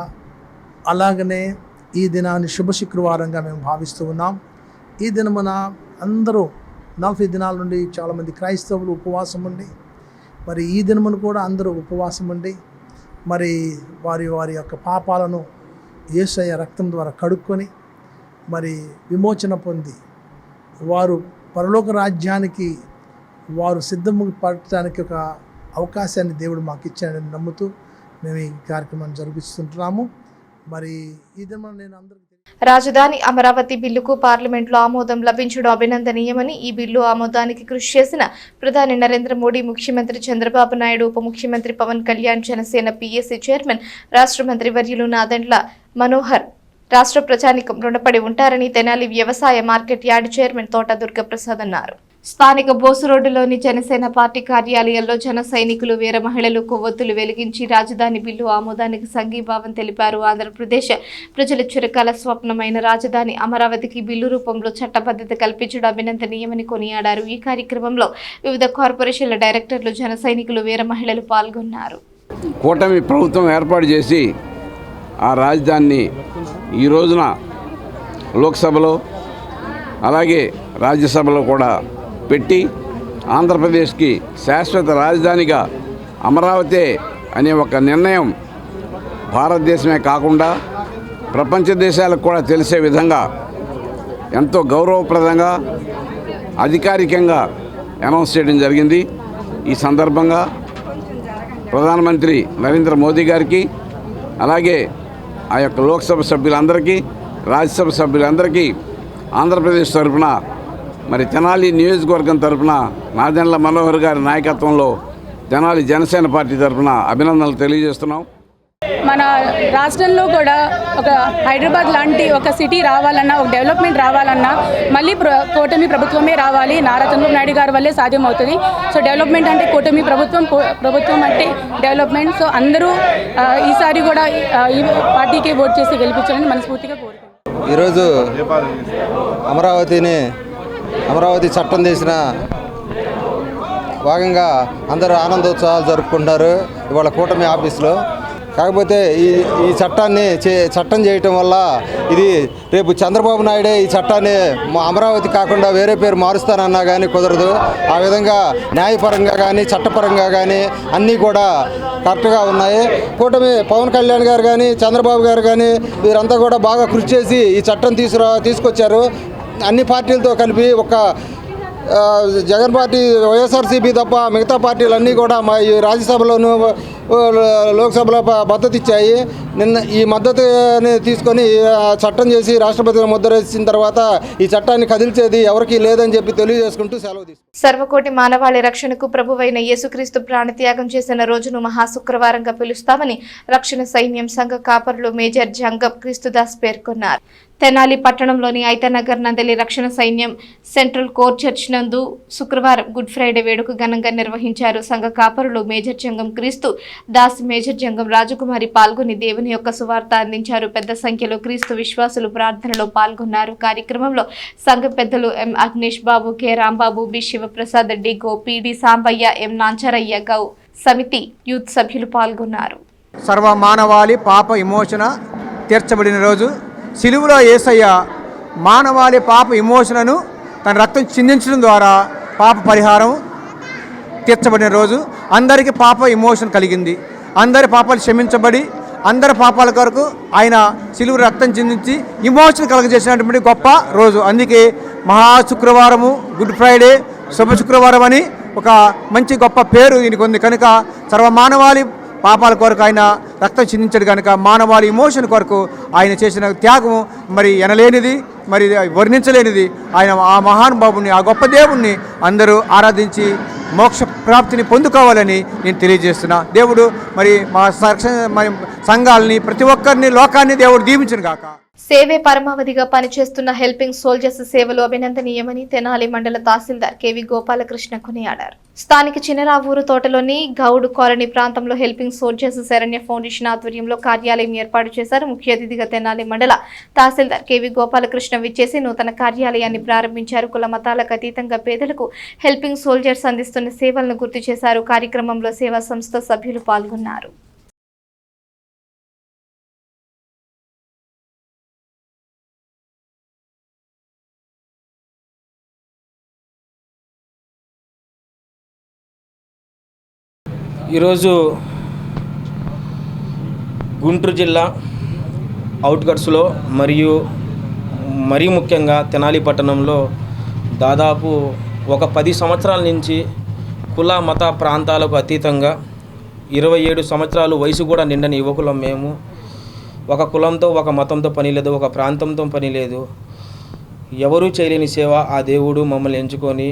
అలాగనే ఈ దినాన్ని శుభ శుక్రవారంగా మేము భావిస్తూ ఉన్నాం. ఈ దినమున అందరూ 40 దినాల నుండి చాలామంది క్రైస్తవులు ఉపవాసం ఉండి మరి ఈ దినమును కూడా అందరూ ఉపవాసం ఉండి మరి వారి యొక్క పాపాలను యేసయ్య రక్తం ద్వారా కడుక్కొని మరి విమోచన పొంది వారు పరలోక రాజ్యానికి వారు సిద్ధము పడటానికి ఒక అవకాశాన్ని దేవుడు మాకు ఇచ్చాడని నమ్ముతూ మేము ఈ కార్యక్రమాన్ని జరిపిస్తుంటున్నాము. మరి ఈ దినం నేను అందరికీ రాజధాని అమరావతి బిల్లుకు పార్లమెంట్లో ఆమోదం లభించడం అభినందనీయమని, ఈ బిల్లు ఆమోదానికి కృషి చేసిన ప్రధాని నరేంద్ర మోడీ, ముఖ్యమంత్రి చంద్రబాబు నాయుడు, ఉప ముఖ్యమంత్రి పవన్ కళ్యాణ్, జనసేన పీఎస్సీ చైర్మన్ రాష్ట్ర మంత్రి వర్యులు నాదెండ్ల మనోహర్ రాష్ట్ర ప్రజానికం రుణపడి ఉంటారని తెనాలి వ్యవసాయ మార్కెట్ యార్డ్ చైర్మన్ తోట దుర్గప్రసాద్ అన్నారు. స్థానిక బోసు రోడ్డులోని జనసేన పార్టీ కార్యాలయంలో జన సైనికులు, వీర మహిళలు కొవ్వొత్తులు వెలిగించి రాజధాని బిల్లు ఆమోదానికి సంఘీభావం తెలిపారు. ఆంధ్రప్రదేశ్ ప్రజల చిరకాల స్వప్నమైన రాజధాని అమరావతికి బిల్లు రూపంలో చట్టబద్ధత కల్పించడం అభినందనీయమని కొనియాడారు. ఈ కార్యక్రమంలో వివిధ కార్పొరేషన్ల డైరెక్టర్లు, జన సైనికులు, వీర మహిళలు పాల్గొన్నారు. కూటమి ప్రభుత్వం ఏర్పాటు చేసి ఆ రాజధానిని ఈ రోజున లోక్సభలో అలాగే రాజ్యసభలో కూడా పెట్టి ఆంధ్రప్రదేశ్కి శాశ్వత రాజధానిగా అమరావతి అనే ఒక నిర్ణయం భారతదేశమే కాకుండా ప్రపంచ దేశాలకు కూడా తెలిసే విధంగా ఎంతో గౌరవప్రదంగా అధికారికంగా అనౌన్స్ చేయడం జరిగింది. ఈ సందర్భంగా ప్రధానమంత్రి నరేంద్ర మోదీ గారికి అలాగే ఆ యొక్క లోక్సభ సభ్యులందరికీ, రాజ్యసభ సభ్యులందరికీ ఆంధ్రప్రదేశ్ తరఫున మరి తెనాలి నియోజకవర్గం తరఫున నాదెండ్ల మనోహర్ గారి నాయకత్వంలో తెనాలి జనసేన పార్టీ తరఫున అభినందనలు తెలియజేస్తున్నాం. మన రాష్ట్రంలో కూడా ఒక హైదరాబాద్ లాంటి ఒక సిటీ రావాలన్నా, ఒక డెవలప్మెంట్ రావాలన్నా మళ్ళీ కూటమి ప్రభుత్వమే రావాలి. నారా చంద్రబాబు నాయుడు గారి వల్లే సాధ్యమవుతుంది. సో డెవలప్మెంట్ అంటే కూటమి ప్రభుత్వం అంటే డెవలప్మెంట్. సో అందరూ ఈసారి కూడా ఈ పార్టీకి ఓట్ చేసి గెలిపించాలని మనస్ఫూర్తిగా కోరుకుంటున్నాం. ఈరోజు అమరావతి చట్టం చేసిన భాగంగా అందరూ ఆనందోత్సవాలు జరుపుకుంటున్నారు ఇవాళ కూటమి ఆఫీసులో. కాకపోతే ఈ చట్టం చేయటం వల్ల ఇది రేపు చంద్రబాబు నాయుడే ఈ చట్టాన్ని అమరావతి కాకుండా వేరే పేరు మారుస్తానన్నా కానీ కుదరదు. ఆ విధంగా న్యాయపరంగా కానీ చట్టపరంగా కానీ అన్నీ కూడా కరెక్ట్గా ఉన్నాయి. కూటమి పవన్ కళ్యాణ్ గారు కానీ చంద్రబాబు గారు కానీ వీరంతా కూడా బాగా కృషి చేసి ఈ చట్టం తీసుకొచ్చారు. అన్ని పార్టీలతో కలిపి ఒక జగన్ పార్టీ, వైఎస్ఆర్సీపీ తప్ప మిగతా పార్టీలన్నీ కూడా మా ఈ రాజ్యసభలోను లోక్సభలో మద్దతు ఇచ్చాయి. నిన్న ఈ మద్దతుని తీసుకొని చట్టం చేసి రాష్ట్రపతి ముద్ర వేసిన తర్వాత ఈ చట్టాన్ని కదిల్చేది ఎవరికీ లేదని చెప్పి తెలియజేసుకుంటూ సెలవు తీసుకుంటాం. సర్వకోటి మానవాళి రక్షణకు ప్రభువైన యేసుక్రీస్తు ప్రాణత్యాగం చేసిన రోజును మహాశుక్రవారంగా పిలుస్తామని రక్షణ సైన్యం సంఘ కాపరులు మేజర్ జంగం క్రీస్తుదాస్ పేర్కొన్నారు. తెనాలి పట్టణంలోని ఐతనగర్ నందలి రక్షణ సైన్యం సెంట్రల్ కోర్ చర్చ్ నందు శుక్రవారం గుడ్ ఫ్రైడే వేడుక ఘనంగా నిర్వహించారు. సంఘ కాపరులు మేజర్ జంగం క్రీస్తు దాస్, మేజర్ జంగం రాజకుమారి పాల్గొని దేవుని యొక్క సువార్త అందించారు. పెద్ద సంఖ్యలో క్రీస్తు విశ్వాసులు ప్రార్థనలో పాల్గొన్నారు. కార్యక్రమంలో సంఘ పెద్దలు M Agnesh Babu, K Rambabu, B Sivaprasad, D Gopi, D Sambaiah, M Nancharaiah, గౌ సమితి యూత్ సభ్యులు పాల్గొన్నారు. సర్వ మానవాళి పాప విమోచన తీర్చబడిన రోజు, సిలువలో యేసయ్య మానవాళి పాప విమోచనను తన రక్తం చిందించడం ద్వారా పాప పరిహారం తీర్చబడిన రోజు. అందరికీ పాప విమోచన కలిగింది. అందరి పాపాలు క్షమించబడి అందరి పాపాల కొరకు ఆయన సిలువ రక్తం చిందించి విమోచన కలగజేసినటువంటి గొప్ప రోజు. అందుకే మహాశుక్రవారము, గుడ్ ఫ్రైడే, శుభ శుక్రవారం అని ఒక మంచి గొప్ప పేరు దీనికి ఉంది. కనుక సర్వమానవాళి పాపాల కొరకు ఆయన రక్తం చిందించాడు కనుక మానవాళి విమోచన కొరకు ఆయన చేసిన త్యాగం మరి ఎనలేనిది, మరి వర్ణించలేనిది. ఆయన ఆ మహానుభావుని, ఆ గొప్ప దేవుణ్ణి అందరూ ఆరాధించి మోక్ష ప్రాప్తిని పొందుకోవాలని నేను తెలియజేస్తున్నా. దేవుడు మరి మా సంఘాలని, ప్రతి ఒక్కరిని, లోకాన్ని దేవుడు దీవించును గాక. సేవే పరమావధిగా పనిచేస్తున్న హెల్పింగ్ సోల్జర్స్ సేవలు అభినందనీయమని తెనాలి మండల తహసీల్దార్ కెవి గోపాలకృష్ణ కొనియాడారు. స్థానిక చినరావూరు తోటలోని గౌడ్ కాలనీ ప్రాంతంలో హెల్పింగ్ సోల్జర్స్ శరణ్య ఫౌండేషన్ ఆధ్వర్యంలో కార్యాలయం ఏర్పాటు చేశారు. ముఖ్య అతిథిగా తెనాలి మండల తహసీల్దార్ కెవి గోపాలకృష్ణ విచ్చేసి నూతన కార్యాలయాన్ని ప్రారంభించారు. కుల మతాలకు అతీతంగా పేదలకు హెల్పింగ్ సోల్జర్స్ అందిస్తున్న సేవలను గుర్తు చేశారు. కార్యక్రమంలో సేవా సంస్థ సభ్యులు పాల్గొన్నారు. ఈరోజు గుంటూరు జిల్లా అవుట్కట్స్లో మరియు మరీ ముఖ్యంగా తెనాలి పట్టణంలో దాదాపు ఒక 10 సంవత్సరాల నుంచి కుల మత ప్రాంతాలకు అతీతంగా 27 సంవత్సరాలు వయసు కూడా నిండని యువకులం మేము. ఒక కులంతో, ఒక మతంతో పని లేదు, ఒక ప్రాంతంతో పని లేదు. ఎవరూ చేయలేని సేవ ఆ దేవుడు మమ్మల్ని ఎంచుకొని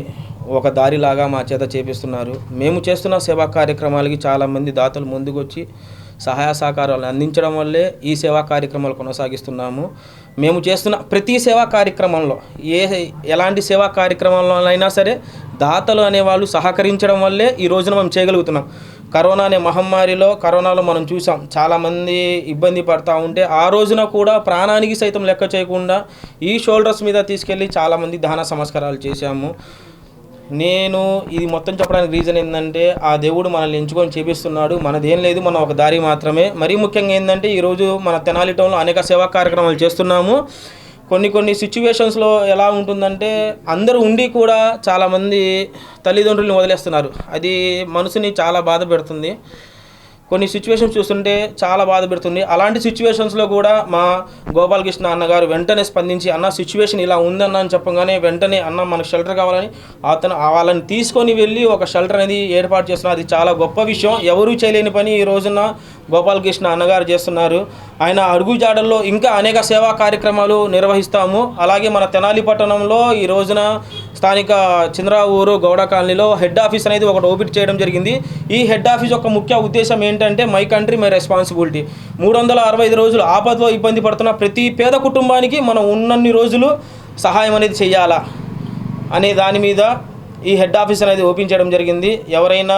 ఒక దారిలాగా మా చేత చేపిస్తున్నారు. మేము చేస్తున్న సేవా కార్యక్రమాలకి చాలామంది దాతలు ముందుకొచ్చి సహాయ సహకారాలు అందించడం వల్లే ఈ సేవా కార్యక్రమాలు కొనసాగిస్తున్నాము. మేము చేస్తున్న ప్రతి సేవా కార్యక్రమంలో ఎలాంటి సేవా కార్యక్రమంలోనైనా సరే దాతలు అనేవాళ్ళు సహకరించడం వల్లే ఈ రోజున మేము చేయగలుగుతున్నాం. కరోనా అనే కరోనాలో మనం చూసాం, చాలామంది ఇబ్బంది పడతా ఉంటే ఆ రోజున కూడా ప్రాణానికి సైతం లెక్క చేయకుండా ఈ షోల్డర్స్ మీద తీసుకెళ్ళి చాలామంది దహన సంస్కారాలు చేశాము. నేను ఇది మొత్తం చెప్పడానికి రీజన్ ఏంటంటే ఆ దేవుడు మనల్ని ఎంచుకొని చేపిస్తున్నాడు. మనదేం లేదు, మనం ఒక దారి మాత్రమే. మరీ ముఖ్యంగా ఏంటంటే ఈరోజు మన తెనాలి టౌన్లో అనేక సేవా కార్యక్రమాలు చేస్తున్నాము. కొన్ని సిచ్యువేషన్స్లో ఎలా ఉంటుందంటే అందరూ ఉండి కూడా చాలామంది తల్లిదండ్రులను వదిలేస్తున్నారు. అది మనసుని చాలా బాధ పెడుతుంది. కొన్ని సిచ్యువేషన్స్ చూస్తుంటే చాలా బాధ పెడుతుంది. అలాంటి సిచ్యువేషన్స్లో కూడా మా గోపాలకృష్ణ అన్నగారు వెంటనే స్పందించి అన్న సిచ్యువేషన్ ఇలా ఉందన్న అని చెప్పగానే వెంటనే అన్న మనకు షెల్టర్ కావాలని వాళ్ళని తీసుకొని వెళ్ళి ఒక షెల్టర్ అనేది ఏర్పాటు చేస్తున్నారు. అది చాలా గొప్ప విషయం. ఎవరూ చేయలేని పని ఈ రోజున గోపాలకృష్ణ అన్నగారు చేస్తున్నారు. ఆయన అడుగుజాడల్లో ఇంకా అనేక సేవా కార్యక్రమాలు నిర్వహిస్తాము. అలాగే మన తెనాలి పట్టణంలో ఈ రోజున స్థానిక చంద్రావూరు గౌడ కాలనీలో హెడ్ ఆఫీస్ అనేది ఒకటి ఓపెన్ చేయడం జరిగింది. ఈ హెడ్ ఆఫీస్ యొక్క ముఖ్య ఉద్దేశం ఏంటంటే మై కంట్రీ మై రెస్పాన్సిబిలిటీ. 365 రోజులు ఆపదలో ఇబ్బంది పడుతున్న ప్రతి పేద కుటుంబానికి మనం ఉన్నన్ని రోజులు సహాయం అనేది చేయాలా అనే దాని మీద ఈ హెడ్ ఆఫీస్ అనేది ఓపెన్ చేయడం జరిగింది. ఎవరైనా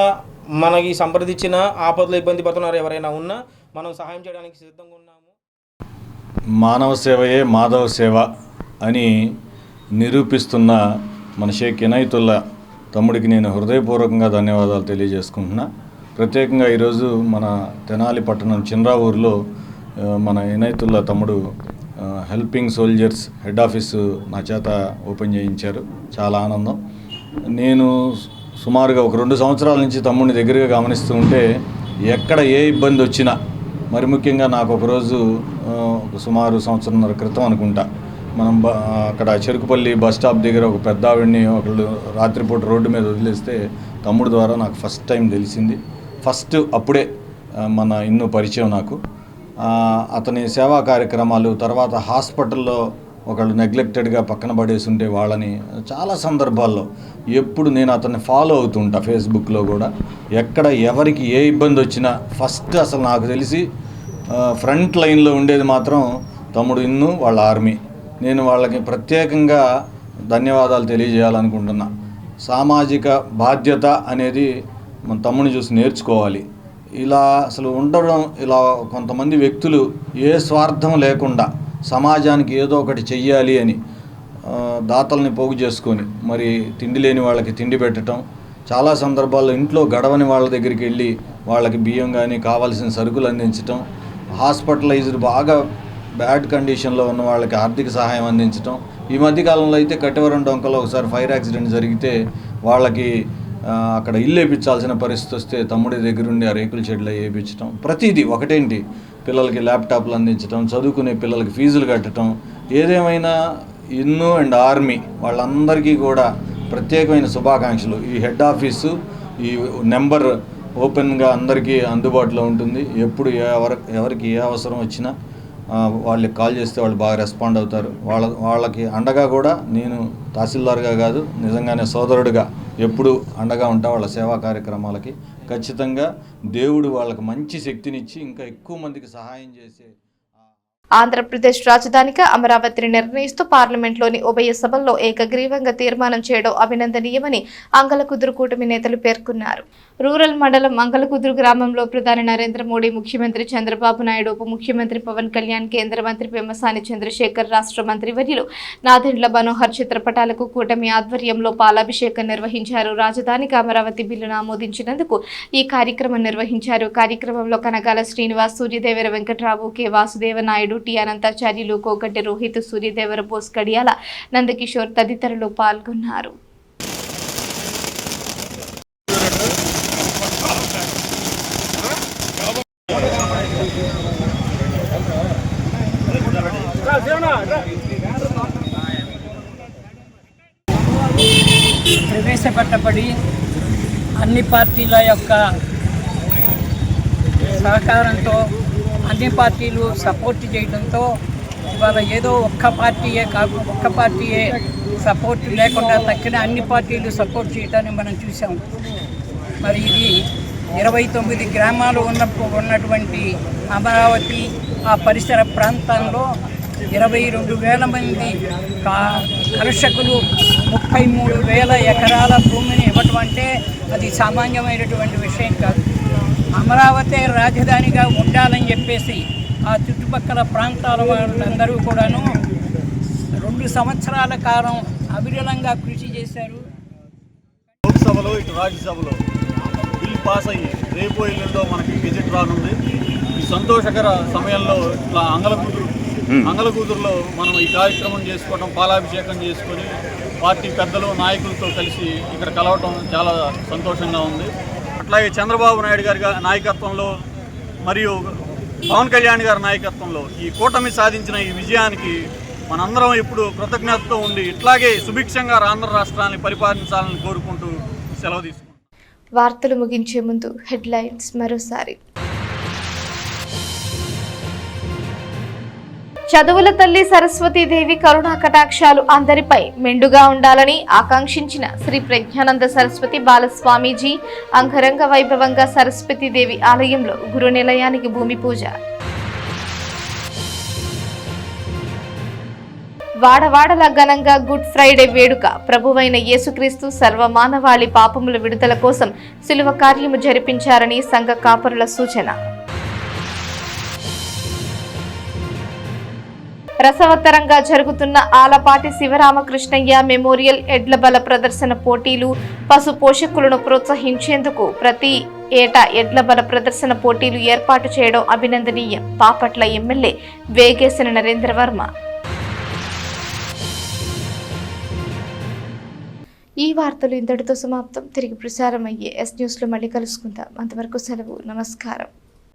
మనకి సంప్రదించిన ఆపదలో ఇబ్బంది పడుతున్నారు ఎవరైనా ఉన్నా మనం సహాయం చేయడానికి సిద్ధంగా ఉన్నాము. మానవ సేవయే మాధవ సేవ అని నిరూపిస్తున్న మన షేక్ ఇనాయతుల్లా తమ్ముడికి నేను హృదయపూర్వకంగా ధన్యవాదాలు తెలియజేసుకుంటున్నా. ప్రత్యేకంగా ఈరోజు మన తెనాలి పట్టణం చంద్రావూరులో మన ఇనాయతుల్లా తమ్ముడు హెల్పింగ్ సోల్జర్స్ హెడ్ ఆఫీసు నా చేత ఓపెన్ చేయించారు. చాలా ఆనందం. నేను సుమారుగా ఒక 2 సంవత్సరాల నుంచి తమ్ముడిని దగ్గరగా గమనిస్తూ ఉంటే ఎక్కడ ఏ ఇబ్బంది వచ్చినా, మరి ముఖ్యంగా నాకు ఒకరోజు సుమారు 1.5 సంవత్సరాల క్రితం అనుకుంటా, మనం అక్కడ చెరుకుపల్లి బస్ స్టాప్ దగ్గర ఒక పెద్ద ఆవిడ్ని ఒకళ్ళు రాత్రిపూట రోడ్డు మీద వదిలేస్తే తమ్ముడు ద్వారా నాకు ఫస్ట్ టైం తెలిసింది. అప్పుడే మన ఇన్ను పరిచయం నాకు. అతని సేవా కార్యక్రమాలు, తర్వాత హాస్పిటల్లో ఒకళ్ళు నెగ్లెక్టెడ్గా పక్కన పడేసి ఉంటే వాళ్ళని చాలా సందర్భాల్లో ఎప్పుడు నేను అతన్ని ఫాలో అవుతుంటా ఫేస్బుక్లో కూడా. ఎక్కడ ఎవరికి ఏ ఇబ్బంది వచ్చినా ఫస్ట్ అసలు నాకు తెలిసి ఫ్రంట్ లైన్లో ఉండేది మాత్రం తమ్ముడు ఇన్ను వాళ్ళ ఆర్మీ. నేను వాళ్ళకి ప్రత్యేకంగా ధన్యవాదాలు తెలియజేయాలనుకుంటున్నా. సామాజిక బాధ్యత అనేది మన తమ్ముడిని చూసి నేర్చుకోవాలి. ఇలా అసలు ఉండడం, ఇలా కొంతమంది వ్యక్తులు ఏ స్వార్థం లేకుండా సమాజానికి ఏదో ఒకటి చెయ్యాలి అని దాతల్ని పోగు చేసుకొని మరి తిండి లేని వాళ్ళకి తిండి పెట్టడం, చాలా సందర్భాల్లో ఇంట్లో గడవని వాళ్ళ దగ్గరికి వెళ్ళి వాళ్ళకి బియ్యం కానీ కావాల్సిన సరుకులు అందించటం, హాస్పిటలైజ్డ్ బాగా బ్యాడ్ కండిషన్లో ఉన్న వాళ్ళకి ఆర్థిక సహాయం అందించటం. ఈ మధ్యకాలంలో అయితే కట్టెవరం డొంకలో ఒకసారి ఫైర్ యాక్సిడెంట్ జరిగితే వాళ్ళకి అక్కడ ఇల్లు వేయించాల్సిన పరిస్థితి వస్తే తమ్ముడి దగ్గరుండి ఆ రేకుల షెడ్లో వేయించడం. ప్రతిదీ ఒకటేంటి, పిల్లలకి ల్యాప్టాప్లు అందించడం, చదువుకునే పిల్లలకి ఫీజులు కట్టడం. ఏదేమైనా ఇన్ను అండ్ ఆర్మీ వాళ్ళందరికీ కూడా ప్రత్యేకమైన శుభాకాంక్షలు. ఈ హెడ్ ఆఫీసు ఈ నెంబర్ ఓపెన్గా అందరికీ అందుబాటులో ఉంటుంది. ఎప్పుడు ఎవరికి ఏ అవసరం వచ్చినా వాళ్ళకి కాల్ చేస్తే వాళ్ళు బాగా రెస్పాండ్ అవుతారు. వాళ్ళకి అండగా కూడా నేను తహసీల్దార్గా కాదు, నిజంగానే సోదరుడిగా ఎప్పుడు అండగా ఉంటా వాళ్ళ సేవా కార్యక్రమాలకి. ఖచ్చితంగా దేవుడు వాళ్ళకి మంచి శక్తినిచ్చి ఇంకా ఎక్కువ మందికి సహాయం చేసే. ఆంధ్రప్రదేశ్ రాజధానిగా అమరావతిని నిర్ణయిస్తూ పార్లమెంట్లోని ఉభయ సభల్లో ఏకగ్రీవంగా తీర్మానం చేయడం అభినందనీయమని అంగలకుదురు కూటమి నేతలు పేర్కొన్నారు. రూరల్ మండలం అంగలకుదురు గ్రామంలో ప్రధాని నరేంద్ర మోడీ, ముఖ్యమంత్రి చంద్రబాబు నాయుడు, ఉప ముఖ్యమంత్రి పవన్ కళ్యాణ్, కేంద్ర మంత్రి పెమ్మసాని చంద్రశేఖర్, రాష్ట్ర మంత్రివర్యులు నాదెండ్ల మనోహర్ చిత్రపటాలకు కూటమి ఆధ్వర్యంలో పాలాభిషేకం నిర్వహించారు. రాజధానికి అమరావతి బిల్లును ఆమోదించినందుకు ఈ కార్యక్రమం నిర్వహించారు. కార్యక్రమంలో కనకాల శ్రీనివాస్, సూర్యదేవర వెంకట్రావు, కె వాసుదేవ నాయుడు, టి అనంతాచార్యులు, కోగంటి రోహిత్, సూర్యదేవర బోస్, కడియాల నందకిషోర్ తదితరులు పాల్గొన్నారు. ప్రవేశపెట్టబడి అన్ని పార్టీల యొక్క సహకారంతో అన్ని పార్టీలు సపోర్ట్ చేయడంతో ఇవాళ ఏదో ఒక్క పార్టీయే సపోర్ట్ లేకుండా తక్కిన అన్ని పార్టీలు సపోర్ట్ చేయడాన్ని మనం చూసాం. మరి ఇది 29 గ్రామాలు ఉన్నటువంటి అమరావతి ఆ పరిసర ప్రాంతాల్లో 22,000 మంది కర్షకులు 33,000 ఎకరాల భూమిని ఇవ్వటం అంటే అది సామాన్యమైనటువంటి విషయం కాదు. అమరావతి రాజధానిగా ఉండాలని చెప్పేసి ఆ చుట్టుపక్కల ప్రాంతాల వాళ్ళందరూ కూడాను 2 సంవత్సరాల కాలం అవిరళంగా కృషి చేశారు. లోక్సభలో ఇటు రాజ్యసభలో బిల్ పాస్ అయ్యి రేపు ఎల్లుండో మనకి గెజెట్ రానుంది. ఈ సంతోషకర సమయంలో ఇట్లా అంగలకూతురులో మనం ఈ కార్యక్రమం చేసుకోవడం, పాలాభిషేకం చేసుకొని పార్టీ పెద్దలు నాయకులతో కలిసి ఇక్కడ కలవటం చాలా సంతోషంగా ఉంది. అట్లాగే చంద్రబాబు నాయుడు గారి నాయకత్వంలో మరియు పవన్ కళ్యాణ్ గారి నాయకత్వంలో ఈ కూటమి సాధించిన ఈ విజయానికి మనందరం ఇప్పుడు కృతజ్ఞతతో ఉండి ఇట్లాగే సుభిక్షంగా ఆంధ్ర రాష్ట్రాన్ని పరిపాలించాలని కోరుకుంటూ సెలవు తీసుకుంటాం. వార్తలు ముగించే ముందు హెడ్లైన్స్ మరోసారి. చదువుల తల్లి సరస్వతీదేవి కరుణా కటాక్షాలు అందరిపై మెండుగా ఉండాలని ఆకాంక్షించిన శ్రీ ప్రజ్ఞానంద సరస్వతి బాలస్వామీజీ అంగరంగ వైభవంగా సరస్వతీదేవి ఆలయంలో గురు నిలయానికి భూమి పూజ. వాడవాడల ఘనంగా గుడ్ ఫ్రైడే వేడుక. ప్రభువైన యేసుక్రీస్తు సర్వమానవాళి పాపముల విడుదల కోసం శిలువ కార్యము జరిపించారని సంఘ కాపరుల సూచన. రసవత్తరంగా జరుగుతున్న ఆలపాటి శివరామకృష్ణయ్య మెమోరియల్ ఎడ్ల బల ప్రదర్శన పోటీలు. పశు పోషకులను ప్రోత్సహించేందుకు ప్రతి ఏటా ఎడ్ల బల ప్రదర్శన పోటీలు ఏర్పాటు చేయడం అభినందనీయం. బాపట్ల ఎమ్మెల్యే వేగేసిన నరేంద్ర వర్మ. ఈ వార్తలు ఇంతటితో సమాప్తం. తిరిగి ప్రసారం అయ్యే ఎస్ న్యూస్లో మళ్ళీ కలుసుకుందాం. అంతవరకు సెలవు. నమస్కారం.